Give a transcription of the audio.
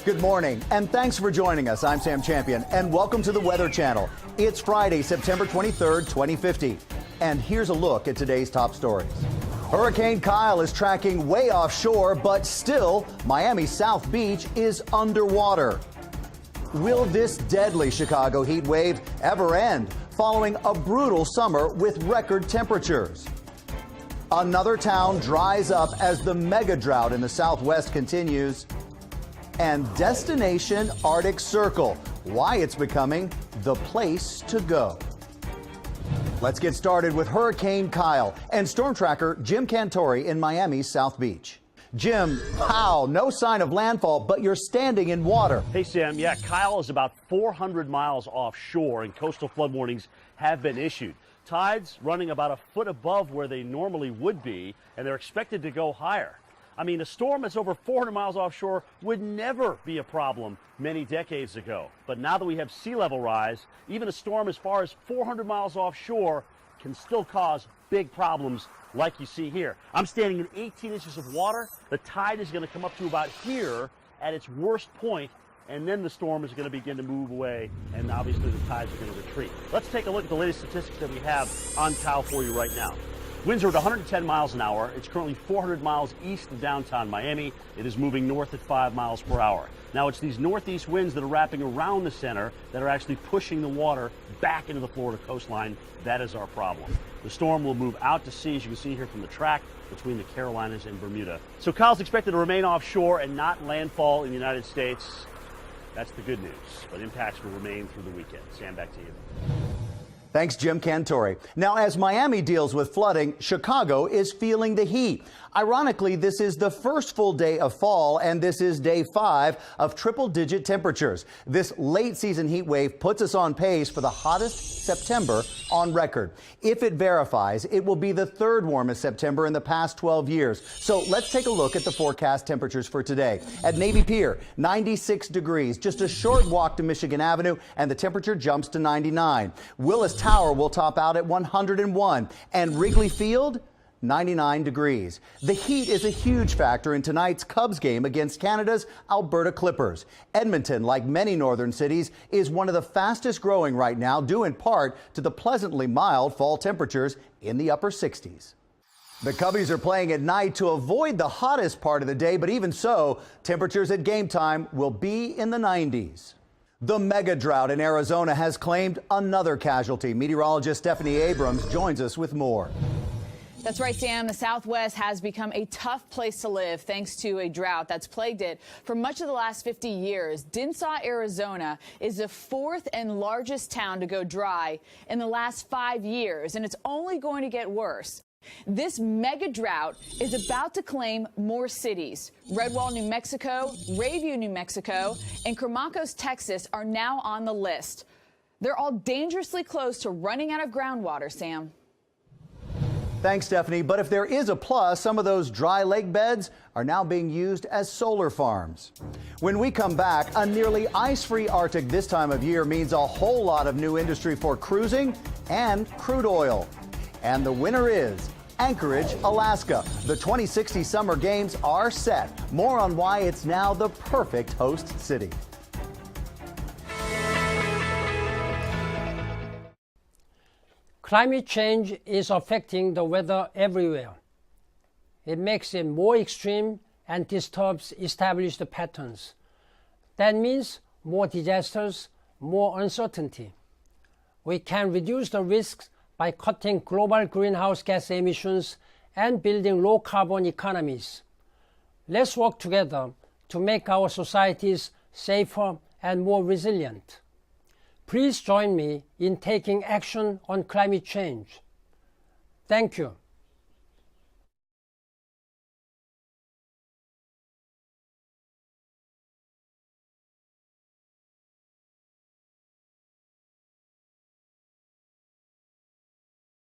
Good morning, and thanks for joining us. I'm Sam Champion, and welcome to the Weather Channel. It's Friday, September 23rd, 2050. And here's a look at today's top stories. Hurricane Kyle is tracking way offshore, but still, Miami's South Beach is underwater. Will this deadly Chicago heat wave ever end, following a brutal summer with record temperatures? Another town dries up as the mega drought in the Southwest continues. And Destination Arctic Circle, why it's becoming the place to go. Let's get started with Hurricane Kyle and storm tracker Jim Cantori in Miami's South Beach. Jim, wow, no sign of landfall, but you're standing in water. Hey, Sam. Yeah, Kyle is about 400 miles offshore, and coastal flood warnings have been issued. Tides running about a foot above where they normally would be, and they're expected to go higher. I mean, a storm that's over 400 miles offshore would never be a problem many decades ago. But now that we have sea level rise, even a storm as far as 400 miles offshore can still cause big problems like you see here. I'm standing in 18 inches of water. The tide is going to come up to about here at its worst point, and then the storm is going to begin to move away, and obviously the tides are going to retreat. Let's take a look at the latest statistics that we have on Kyle for you right now. Winds are at 110 miles an hour. It's currently 400 miles east of downtown Miami. It is moving north at 5 miles per hour. Now, it's these northeast winds that are wrapping around the center that are actually pushing the water back into the Florida coastline. That is our problem. The storm will move out to sea, as you can see here from the track, between the Carolinas and Bermuda. So Kyle's expected to remain offshore and not landfall in the United States. That's the good news, but impacts will remain through the weekend. Sam, back to you. Thanks, Jim Cantori. Now, as Miami deals with flooding, Chicago is feeling the heat. Ironically, this is the first full day of fall, and this is day 5 of triple-digit temperatures. This late-season heat wave puts us on pace for the hottest September on record. If it verifies, it will be the third warmest September in the past 12 years. So let's take a look at the forecast temperatures for today. At Navy Pier, 96 degrees, just a short walk to Michigan Avenue, and the temperature jumps to 99. Willis Tower will top out at 101, and Wrigley Field, 99 degrees. The heat is a huge factor in tonight's Cubs game against Canada's Alberta Clippers. Edmonton, like many northern cities, is one of the fastest growing right now, due in part to the pleasantly mild fall temperatures in the upper 60s. The Cubbies are playing at night to avoid the hottest part of the day, but even so, temperatures at game time will be in the 90s. The mega drought in Arizona has claimed another casualty. Meteorologist Stephanie Abrams joins us with more. That's right, Sam. The Southwest has become a tough place to live thanks to a drought that's plagued it for much of the last 50 years. Dinsaw, Arizona is the 4th and largest town to go dry in the last 5 years, and it's only going to get worse. This mega drought is about to claim more cities. Redwall, New Mexico, Rayview, New Mexico, and Cramacos, Texas are now on the list. They're all dangerously close to running out of groundwater, Sam. Thanks, Stephanie. But if there is a plus, some of those dry lake beds are now being used as solar farms. When we come back, a nearly ice-free Arctic this time of year means a whole lot of new industry for cruising and crude oil. And the winner is Anchorage, Alaska. The 2060 Summer Games are set. More on why it's now the perfect host city. Climate change is affecting the weather everywhere. It makes it more extreme and disturbs established patterns. That means more disasters, more uncertainty. We can reduce the risks by cutting global greenhouse gas emissions and building low-carbon economies. Let's work together to make our societies safer and more resilient. Please join me in taking action on climate change. Thank you.